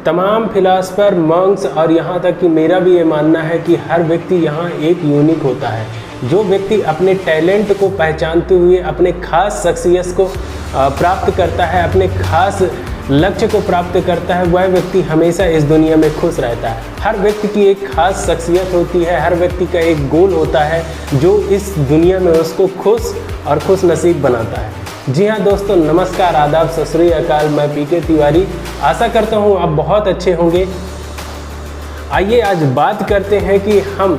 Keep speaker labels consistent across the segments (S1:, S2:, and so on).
S1: तमाम philosopher, monks और यहाँ तक कि मेरा भी ये मानना है कि हर व्यक्ति यहाँ एक यूनिक होता है। जो व्यक्ति अपने टैलेंट को पहचानते हुए अपने खास शख्सियत को प्राप्त करता है, अपने खास लक्ष्य को प्राप्त करता है, वह व्यक्ति हमेशा इस दुनिया में खुश रहता है। हर व्यक्ति की एक खास शख्सियत होती है, हर व्यक्ति का एक गोल होता है जो इस दुनिया में उसको खुश और खुश नसीब बनाता है। जी हाँ दोस्तों, नमस्कार, आदाब, सत श्री अकाल। मैं पीके तिवारी आशा करता हूँ आप बहुत अच्छे होंगे। आइए आज बात करते हैं कि हम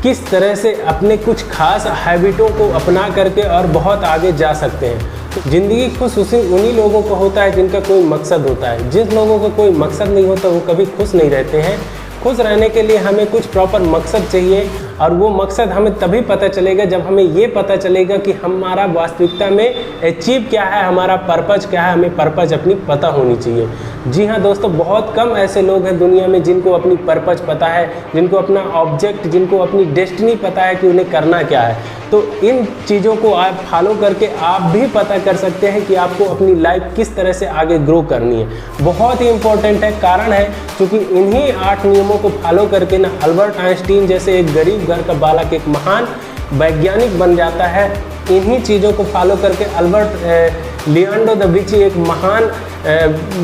S1: किस तरह से अपने कुछ खास हैबिटों को अपना करके और बहुत आगे जा सकते हैं। तो ज़िंदगी खुश उन्हीं लोगों को होता है जिनका कोई मकसद होता है। जिस लोगों का कोई मकसद नहीं होता वो कभी खुश नहीं रहते हैं। खुश रहने के लिए हमें कुछ प्रॉपर मकसद चाहिए और वो मकसद हमें तभी पता चलेगा जब हमें ये पता चलेगा कि हमारा वास्तविकता में अचीव क्या है, हमारा पर्पज़ क्या है। हमें पर्पज़ अपनी पता होनी चाहिए। जी हाँ दोस्तों, बहुत कम ऐसे लोग हैं दुनिया में जिनको अपनी पर्पज़ पता है, जिनको अपना ऑब्जेक्ट, जिनको अपनी डेस्टिनी पता है कि उन्हें करना क्या है। तो इन चीज़ों को आप फॉलो करके आप भी पता कर सकते हैं कि आपको अपनी लाइफ किस तरह से आगे ग्रो करनी है। बहुत ही इम्पोर्टेंट है, कारण है क्योंकि इन्हीं 8 नियमों को फॉलो करके ना अल्बर्ट आइंस्टीन जैसे एक गरीब घर का बालक एक महान वैज्ञानिक बन जाता है। इन्हीं चीज़ों को फॉलो करके अल्बर्ट लियोनार्डो दा विंची एक महान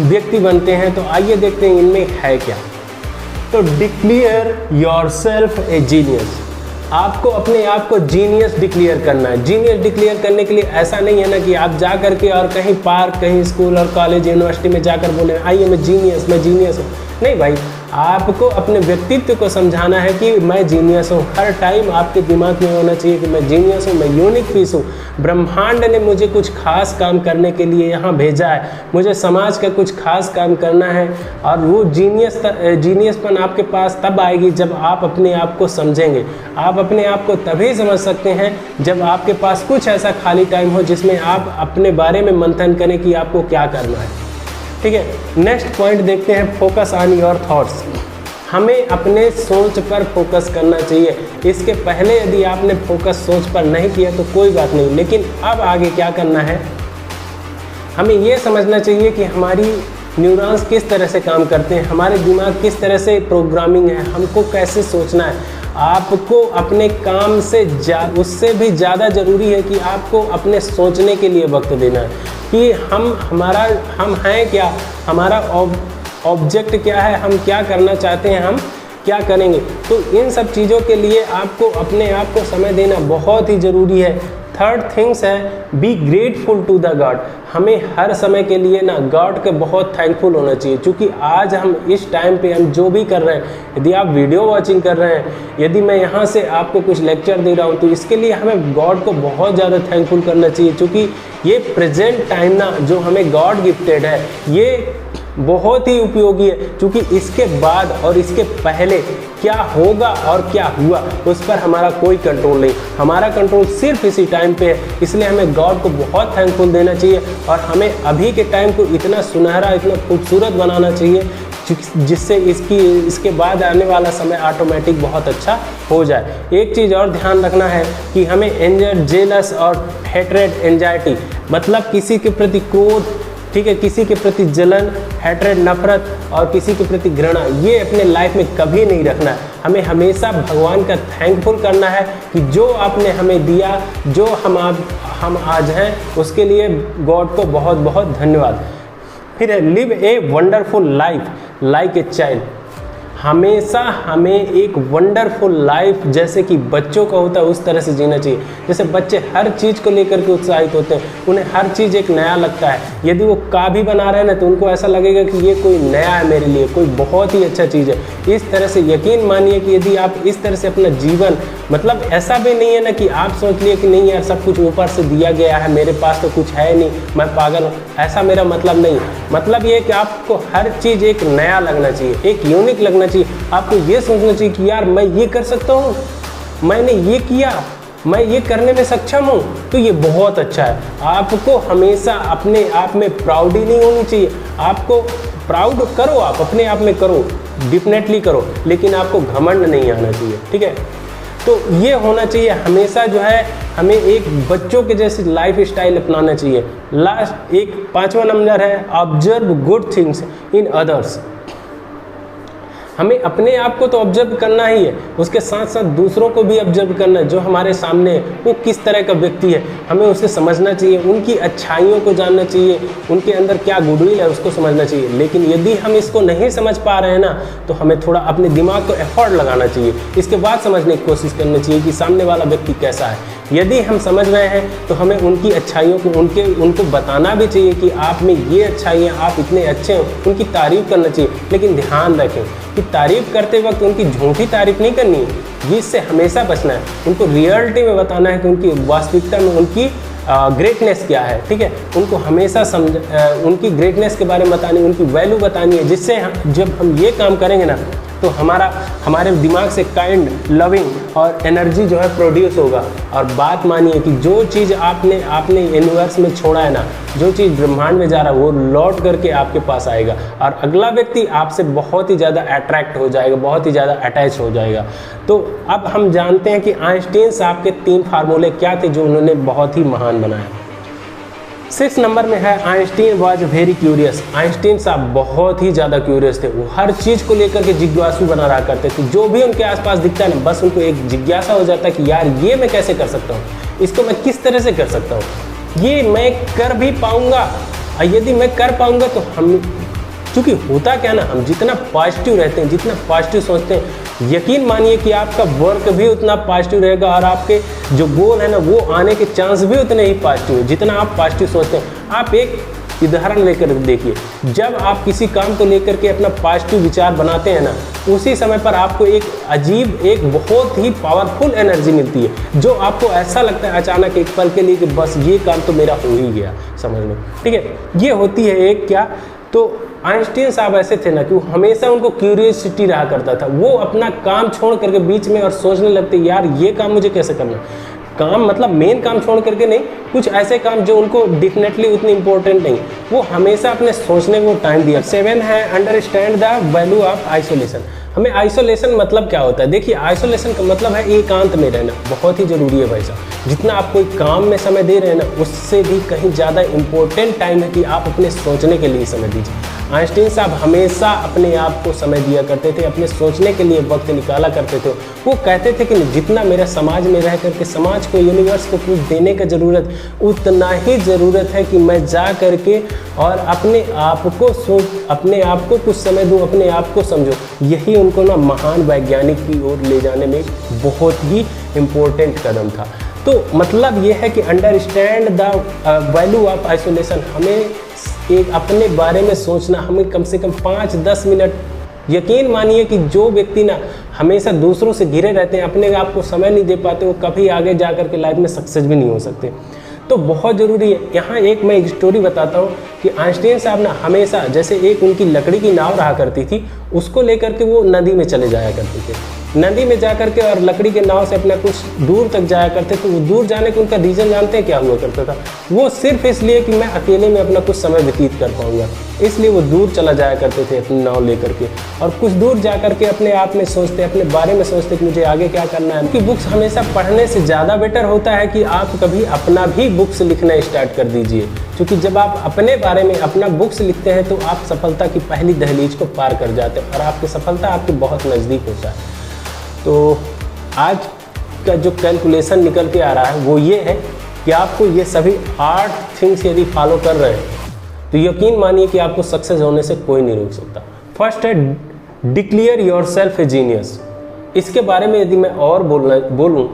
S1: व्यक्ति बनते हैं। तो आइए देखते हैं इनमें है क्या। तो डिक्लेयर योरसेल्फ ए जीनियस। आपको अपने आप को जीनियस डिक्लेयर करना है। जीनियस डिक्लेयर करने के लिए ऐसा नहीं है ना कि आप जा करके और कहीं पार्क, कहीं स्कूल और कॉलेज, यूनिवर्सिटी में जाकर बोले आइए मैं जीनियस हूँ। नहीं भाई, आपको अपने व्यक्तित्व को समझाना है कि मैं जीनियस हूँ। हर टाइम आपके दिमाग में होना चाहिए कि मैं जीनियस हूँ, मैं यूनिक पीस हूँ। ब्रह्मांड ने मुझे कुछ खास काम करने के लिए यहाँ भेजा है, मुझे समाज का कुछ खास काम करना है। और वो जीनियसपन आपके पास तब आएगी जब आप अपने आप को समझेंगे। आप अपने आप को तभी समझ सकते हैं जब आपके पास कुछ ऐसा खाली टाइम हो जिसमें आप अपने बारे में मंथन करें कि आपको क्या करना है। ठीक है, नेक्स्ट पॉइंट देखते हैं, फोकस ऑन योर थॉट्स। हमें अपने सोच पर फोकस करना चाहिए। इसके पहले यदि आपने फोकस सोच पर नहीं किया तो कोई बात नहीं, लेकिन अब आगे क्या करना है, हमें ये समझना चाहिए कि हमारी न्यूरॉन्स किस तरह से काम करते हैं, हमारे दिमाग किस तरह से प्रोग्रामिंग है, हमको कैसे सोचना है। आपको अपने काम से उससे भी ज़्यादा ज़रूरी है कि आपको अपने सोचने के लिए वक्त देना है कि हम हैं क्या, हमारा ऑब्जेक्ट क्या है, हम क्या करना चाहते हैं, हम क्या करेंगे। तो इन सब चीज़ों के लिए आपको अपने आप को समय देना बहुत ही ज़रूरी है। थर्ड थिंग्स है, be grateful to the God. हमें हर समय के लिए ना गॉड के बहुत थैंकफुल होना चाहिए, क्योंकि आज हम इस टाइम पे हम जो भी कर रहे हैं, यदि आप वीडियो वॉचिंग कर रहे हैं, यदि मैं यहाँ से आपको कुछ लेक्चर दे रहा हूँ, तो इसके लिए हमें गॉड को बहुत ज़्यादा थैंकफुल करना चाहिए। क्योंकि ये प्रेजेंट टाइम ना जो हमें गॉड गिफ्टेड है, ये बहुत ही उपयोगी है। क्योंकि इसके बाद और इसके पहले क्या होगा और क्या हुआ उस पर हमारा कोई कंट्रोल नहीं, हमारा कंट्रोल सिर्फ इसी टाइम पे है। इसलिए हमें गॉड को बहुत थैंकफुल देना चाहिए और हमें अभी के टाइम को इतना सुनहरा, इतना खूबसूरत बनाना चाहिए जिससे इसके बाद आने वाला समय ऑटोमेटिक बहुत अच्छा हो जाए। एक चीज़ और ध्यान रखना है कि हमें एंजर, जेलस और हेट्रेड, एंजाइटी मतलब किसी के प्रति क्रोध, ठीक है, किसी के प्रति जलन, हेट्रेड नफरत और किसी के प्रति घृणा, ये अपने लाइफ में कभी नहीं रखना है। हमें हमेशा भगवान का थैंकफुल करना है कि जो आपने हमें दिया, जो हम आज हैं, उसके लिए गॉड को बहुत बहुत धन्यवाद। फिर है live a wonderful life like a child. हमेशा हमें एक वंडरफुल लाइफ जैसे कि बच्चों का होता है उस तरह से जीना चाहिए। जैसे बच्चे हर चीज़ को लेकर के उत्साहित होते हैं, उन्हें हर चीज़ एक नया लगता है। यदि वो भी बना रहे हैं ना तो उनको ऐसा लगेगा कि ये कोई नया है मेरे लिए, कोई बहुत ही अच्छा चीज़ है। इस तरह से यकीन मानिए कि यदि आप इस तरह से अपना जीवन, मतलब ऐसा भी नहीं है ना कि आप सोच लिए कि नहीं यार सब कुछ ऊपर से दिया गया है, मेरे पास तो कुछ है नहीं, मैं पागल हूँ, ऐसा मेरा मतलब नहीं। मतलब ये कि आपको हर चीज़ एक नया लगना चाहिए, एक यूनिक लगना चाहिए। आपको ये सोचना चाहिए कि यार मैं ये कर सकता हूँ, मैंने ये किया, मैं ये करने में सक्षम हूँ, तो ये बहुत अच्छा है। आपको हमेशा अपने आप में प्राउडी नहीं होनी चाहिए। आपको प्राउड करो, आप अपने आप में करो, डेफिनेटली करो, लेकिन आपको घमंड नहीं आना चाहिए। ठीक है, तो ये होना चाहिए हमेशा जो है, हमें एक बच्चों के जैसी लाइफ स्टाइल अपनाना चाहिए। लास्ट एक 5वां नंबर है observe good things in others. हमें अपने आप को तो ऑब्जर्व करना ही है, उसके साथ साथ दूसरों को भी ऑब्जर्व करना है। जो हमारे सामने है वो किस तरह का व्यक्ति है, हमें उसे समझना चाहिए, उनकी अच्छाइयों को जानना चाहिए, उनके अंदर क्या गुडविल है उसको समझना चाहिए। लेकिन यदि हम इसको नहीं समझ पा रहे हैं ना, तो हमें थोड़ा अपने दिमाग को एफर्ट लगाना चाहिए, इसके बाद समझने की कोशिश करनी चाहिए कि सामने वाला व्यक्ति कैसा है। यदि हम समझ रहे हैं तो हमें उनकी अच्छाइयों को उनको बताना भी चाहिए कि आप में ये अच्छाइयाँ, आप इतने अच्छे हो, उनकी तारीफ़ करना चाहिए। लेकिन ध्यान रखें कि तारीफ़ करते वक्त उनकी झूठी तारीफ़ नहीं करनी है, इससे हमेशा बचना है। उनको रियलिटी में बताना है कि उनकी वास्तविकता में उनकी ग्रेटनेस क्या है, ठीक है। उनको हमेशा उनकी ग्रेटनेस के बारे में बतानी, उनकी वैल्यू बतानी है, जिससे जब हम ये काम करेंगे ना तो हमारे दिमाग से काइंड, लविंग और एनर्जी जो है प्रोड्यूस होगा। और बात मानिए कि जो चीज़ आपने यूनिवर्स में छोड़ा है ना, जो चीज़ ब्रह्मांड में जा रहा है वो लौट करके आपके पास आएगा और अगला व्यक्ति आपसे बहुत ही ज़्यादा अट्रैक्ट हो जाएगा, बहुत ही ज़्यादा अटैच हो जाएगा। तो अब हम जानते हैं कि आइंस्टीन साहब के 3 फार्मूले क्या थे जो उन्होंने बहुत ही महान बनाया। 6 नंबर में है Einstein was very curious. Einstein साहब बहुत ही ज़्यादा क्यूरियस थे, वो हर चीज़ को लेकर के जिज्ञासु बना रहा करते थे। जो भी उनके आसपास दिखता है ना, बस उनको एक जिज्ञासा हो जाता है कि यार ये मैं कैसे कर सकता हूँ, इसको मैं किस तरह से कर सकता हूँ, ये मैं कर भी पाऊँगा, और यदि मैं कर पाऊँगा तो हम, क्योंकि होता क्या ना, हम जितना पॉजिटिव रहते हैं, जितना पॉजिटिव सोचते हैं, यकीन मानिए कि आपका वर्क भी उतना पॉजिटिव रहेगा और आपके जो गोल है ना वो आने के चांस भी उतने ही पॉजिटिव है जितना आप पॉजिटिव सोचते हैं। आप एक उदाहरण लेकर देखिए, जब आप किसी काम को लेकर के अपना पॉजिटिव विचार बनाते हैं ना, उसी समय पर आपको एक अजीब, एक बहुत ही पावरफुल एनर्जी मिलती है, जो आपको ऐसा लगता है अचानक एक पल के लिए कि बस ये काम तो मेरा हो ही गया, समझ लो, ठीक है। ये होती है एक क्या, तो आइंस्टीन साहब ऐसे थे ना कि हमेशा उनको क्यूरियोसिटी रहा करता था। वो अपना काम छोड़ करके बीच में और सोचने लगते यार ये काम मुझे कैसे करना। काम मतलब मेन काम छोड़ करके नहीं, कुछ ऐसे काम जो उनको डेफिनेटली उतने इंपॉर्टेंट नहीं, वो हमेशा अपने सोचने को टाइम दिया। 7 है understand the value of isolation. हमें आइसोलेशन मतलब क्या होता है, देखिए आइसोलेशन का मतलब है एकांत में रहना, बहुत ही ज़रूरी है भाई साहब। जितना आप कोई काम में समय दे रहे हैं ना, उससे भी कहीं ज़्यादा इम्पोर्टेंट टाइम है कि आप अपने सोचने के लिए समय दीजिए। आइंस्टीन साहब हमेशा अपने आप को समय दिया करते थे, अपने सोचने के लिए वक्त निकाला करते थे। वो कहते थे कि जितना मेरा समाज में रह करके समाज को, यूनिवर्स को कुछ देने का ज़रूरत, उतना ही ज़रूरत है कि मैं जा करके और अपने आप को कुछ समय दूँ, अपने आप को समझो। यही उनको ना महान वैज्ञानिक की ओर ले जाने में बहुत ही इम्पोर्टेंट कदम था। तो मतलब ये है कि understand the value of isolation, हमें एक अपने बारे में सोचना, हमें कम से कम 5-10 मिनट, यकीन मानिए कि जो व्यक्ति ना हमेशा दूसरों से घिरे रहते हैं, अपने आप को समय नहीं दे पाते, वो कभी आगे जा कर के लाइफ में सक्सेस भी नहीं हो सकते। तो बहुत ज़रूरी है। यहाँ एक मैं एक स्टोरी बताता हूँ कि आइंस्टीन साहब ना हमेशा, जैसे एक उनकी लकड़ी की नाव रहा करती थी, उसको लेकर के वो नदी में चले जाया करते थे। नदी में जा करके और लकड़ी के नाव से अपना कुछ दूर तक जाया करते थे। वो दूर जाने का उनका रीज़न जानते हैं क्या हुआ करता था, वो सिर्फ इसलिए कि मैं अकेले में अपना कुछ समय व्यतीत कर पाऊँगा, इसलिए वो दूर चला जाया करते थे अपनी नाव लेकर के। और कुछ दूर जा करके अपने आप में सोचते, अपने बारे में सोचते कि मुझे आगे क्या करना है। क्योंकि बुक्स हमेशा पढ़ने से ज़्यादा बेटर होता है कि आप कभी अपना भी बुक्स लिखना स्टार्ट कर दीजिए, क्योंकि जब आप अपने बारे में अपना बुक्स लिखते हैं तो आप सफलता की पहली दहलीज को पार कर जाते हैं और आपकी सफलता आपके बहुत नज़दीक होता है। तो आज का जो कैलकुलेशन निकल के आ रहा है वो ये है कि आपको ये सभी 8 थिंग्स यदि फॉलो कर रहे हैं तो यकीन मानिए कि आपको सक्सेस होने से कोई नहीं रोक सकता। फर्स्ट है डिक्लेयर योरसेल्फ ए जीनियस। इसके बारे में यदि मैं और बोलूँ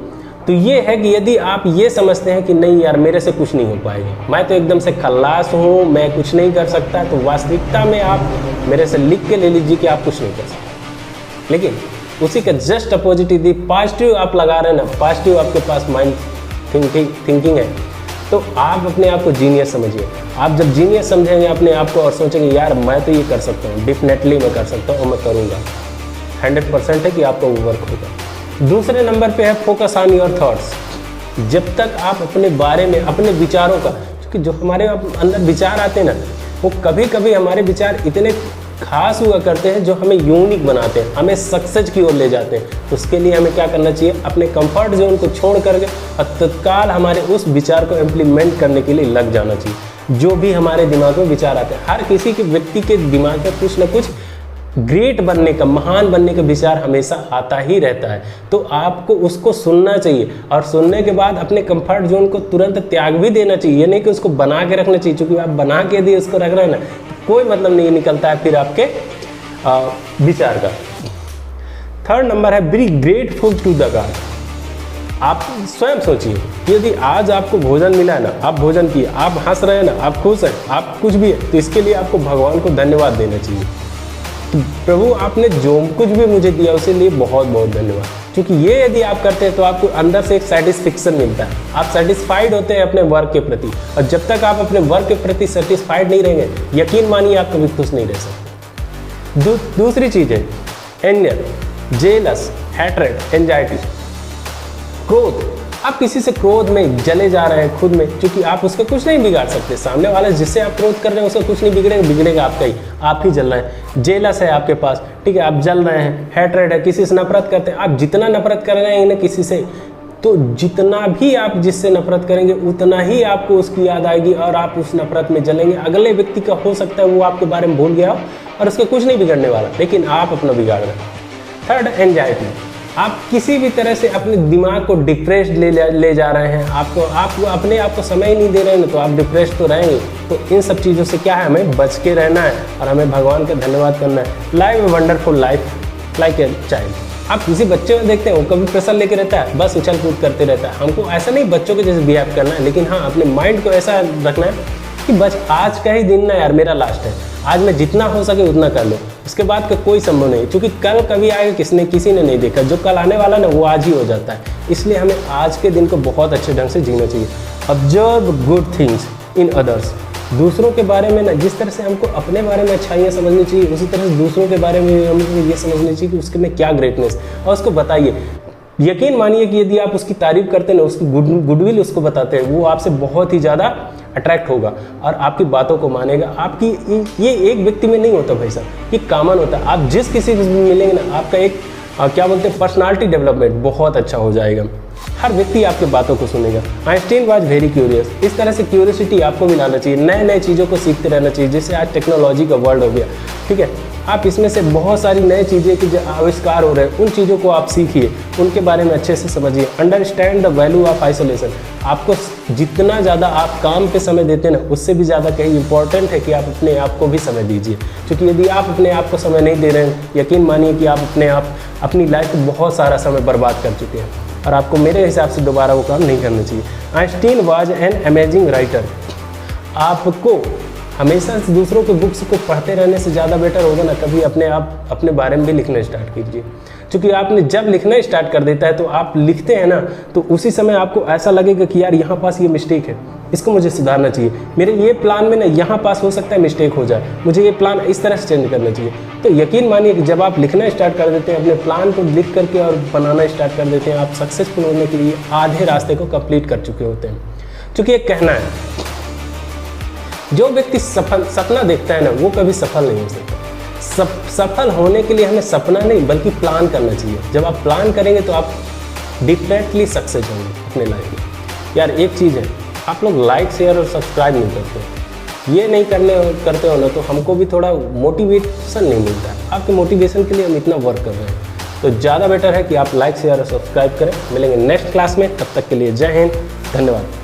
S1: तो ये है कि यदि आप ये समझते हैं कि नहीं यार मेरे से कुछ नहीं हो पाएगा, मैं तो एकदम से खल्लास हूँ, मैं कुछ नहीं कर सकता, तो वास्तविकता में आप मेरे से लिख के ले लीजिए कि आप कुछ नहीं कर सकते। लेकिन उसी का जस्ट अपोजिट यदि पॉजिटिव आप लगा रहे हैं ना, पॉजिटिव आपके पास माइंड थिंकिंग है, तो आप अपने आप को जीनियस समझिए। आप जब जीनियस समझेंगे अपने आप को और सोचेंगे यार मैं तो ये कर सकता हूँ, डेफिनेटली मैं कर सकता हूँ और मैं करूँगा, 100% है कि आपका वो वर्क होगा। दूसरे नंबर पे है फोकस ऑन योर थॉट्स। जब तक आप अपने बारे में, अपने विचारों का, क्योंकि जो हमारे अंदर विचार आते हैं ना, वो कभी कभी हमारे विचार इतने खास हुआ करते हैं जो हमें यूनिक बनाते हैं, हमें सक्सेस की ओर ले जाते हैं। तो उसके लिए हमें क्या करना चाहिए, अपने कंफर्ट जोन को छोड़ करके और तत्काल हमारे उस विचार को इम्प्लीमेंट करने के लिए लग जाना चाहिए। जो भी हमारे दिमाग में विचार आते हैं, हर किसी के व्यक्ति के दिमाग में कुछ ना कुछ ग्रेट बनने का, महान बनने का विचार हमेशा आता ही रहता है। तो आपको उसको सुनना चाहिए और सुनने के बाद अपने कंफर्ट जोन को तुरंत त्याग भी देना चाहिए। ये नहीं कि उसको बना के रखना चाहिए, क्योंकि आप बना के यदि उसको रख रहे हैं ना तो कोई मतलब नहीं निकलता है फिर आपके विचार का। थर्ड नंबर है be grateful to the God. आप स्वयं सोचिए, यदि आज आपको भोजन मिला है ना, आप भोजन किए, आप हंस रहे हैं ना, आप खुश हैं, आप कुछ भी है, तो इसके लिए आपको भगवान को धन्यवाद देना चाहिए। तो प्रभु आपने जो कुछ भी मुझे दिया उसके लिए बहुत बहुत धन्यवाद। क्योंकि ये यदि आप करते हैं तो आपको अंदर से एक सेटिस्फेक्शन मिलता है, आप सेटिस्फाइड होते हैं अपने वर्क के प्रति। और जब तक आप अपने वर्क के प्रति सेटिस्फाइड नहीं रहेंगे, यकीन मानिए आप कभी खुश नहीं रह सकते। दूसरी चीज़ है एंगर, जेलस, हैट्रेड, एंजाइटी, क्रोध। आप किसी से क्रोध में जले जा रहे हैं खुद में, क्योंकि आप उसको कुछ नहीं बिगाड़ सकते। सामने वाला जिससे आप क्रोध कर रहे हैं उसका कुछ नहीं बिगड़ेगा, बिगड़ेगा आपका ही, आप ही जल रहे हैं। जेलस है आपके पास, ठीक है, आप जल रहे हैं। हैट्रेड है, किसी से नफरत करते हैं। आप जितना नफरत कर रहे हैं ना किसी से, तो जितना भी आप जिससे नफरत करेंगे उतना ही आपको उसकी याद आएगी और आप उस नफरत में जलेंगे। अगले व्यक्ति का हो सकता है वो आपके बारे में भूल गया हो और उसका कुछ नहीं बिगड़ने वाला, लेकिन आप अपना बिगाड़ रहे हैं। Third, anxiety. आप किसी भी तरह से अपने दिमाग को डिप्रेस्ड ले जा रहे हैं, आप अपने आप को समय ही नहीं दे रहे हैं, तो आप डिप्रेस्ड तो रहेंगे। तो इन सब चीज़ों से क्या है, हमें बच के रहना है और हमें भगवान का धन्यवाद करना है। Live a wonderful life like a child. आप किसी बच्चे को देखते हैं, वो कभी प्रेशर लेके रहता है, बस उछल कूद करते रहता है। हमको ऐसा नहीं बच्चों के जैसे बिहेव करना है, लेकिन हाँ अपने माइंड को ऐसा रखना है कि बस आज का ही दिन ना यार मेरा लास्ट है, आज मैं जितना हो सके उतना कर लूँ, उसके बाद का कोई संभव नहीं, क्योंकि कल कभी आएगा किसी ने नहीं देखा। जो कल आने वाला ना वो आज ही हो जाता है। इसलिए हमें आज के दिन को बहुत अच्छे ढंग से जीना चाहिए। Observe good things in others. दूसरों के बारे में ना, जिस तरह से हमको अपने बारे में अच्छाइयाँ समझनी चाहिए, उसी तरह से दूसरों के बारे में हमको ये समझनी चाहिए कि उसके में क्या ग्रेटनेस, और उसको बताइए। यकीन मानिए कि यदि आप उसकी तारीफ करते हैं ना, उसकी गुडविल उसको बताते हैं, वो आपसे बहुत ही ज़्यादा अट्रैक्ट होगा और आपकी बातों को मानेगा। आपकी ये एक व्यक्ति में नहीं होता भाई साहब, ये कॉमन होता है। आप जिस किसी से मिलेंगे ना, आपका एक क्या बोलते हैं पर्सनालिटी डेवलपमेंट बहुत अच्छा हो जाएगा। हर व्यक्ति आपके बातों को सुनेगा। Einstein was very curious. इस तरह से क्यूरियोसिटी आपको भी लाना चाहिए, नए नए चीज़ों को सीखते रहना चाहिए। जैसे आज टेक्नोलॉजी का वर्ल्ड हो गया, ठीक है, आप इसमें से बहुत सारी नई चीज़ें की जो आविष्कार हो रहे हैं उन चीज़ों को आप सीखिए, उनके बारे में अच्छे से समझिए। Understand the value of isolation. आपको जितना ज़्यादा आप काम पे समय देते हैं ना, उससे भी ज़्यादा कहीं इंपॉर्टेंट है कि आप अपने आप को भी समय दीजिए। क्योंकि यदि आप अपने आप को समय नहीं दे रहे हैं, यकीन मानिए कि आप अपनी लाइफ में बहुत सारा समय बर्बाद कर चुके हैं और आपको मेरे हिसाब से दोबारा वो काम नहीं करना चाहिए। Einstein was an amazing writer. आपको हमेशा दूसरों के बुक्स को पढ़ते रहने से ज़्यादा बेटर होगा ना, कभी अपने बारे में भी लिखना स्टार्ट कीजिए। क्योंकि आपने जब लिखना स्टार्ट कर देता है तो आप लिखते हैं ना, तो उसी समय आपको ऐसा लगेगा कि यार यहाँ पास ये मिस्टेक है, इसको मुझे सुधारना चाहिए। मेरे ये प्लान में ना यहाँ पास हो सकता है मिस्टेक हो जाए, मुझे ये प्लान इस तरह से चेंज करना चाहिए। तो यकीन मानिए कि जब आप लिखना स्टार्ट कर देते हैं, अपने प्लान को लिख करके और बनाना स्टार्ट कर देते हैं, आप सक्सेसफुल होने के लिए आधे रास्ते को कंप्लीट कर चुके होते हैं। क्योंकि एक कहना है, जो व्यक्ति सपना देखता है ना, वो कभी सफल नहीं हो सकता। सफल होने के लिए हमें सपना नहीं बल्कि प्लान करना चाहिए। जब आप प्लान करेंगे तो आप डिफरेंटली सक्सेस होंगे अपने लाइफ में। यार एक चीज़ है, आप लोग लाइक शेयर और सब्सक्राइब नहीं करते, ये नहीं करते हो ना, तो हमको भी थोड़ा मोटिवेशन नहीं मिलता है। आपके मोटिवेशन के लिए हम इतना वर्क कर रहे हैं, तो ज़्यादा बेटर है कि आप लाइक शेयर और सब्सक्राइब करें। मिलेंगे नेक्स्ट क्लास में, तब तक के लिए जय हिंद, धन्यवाद।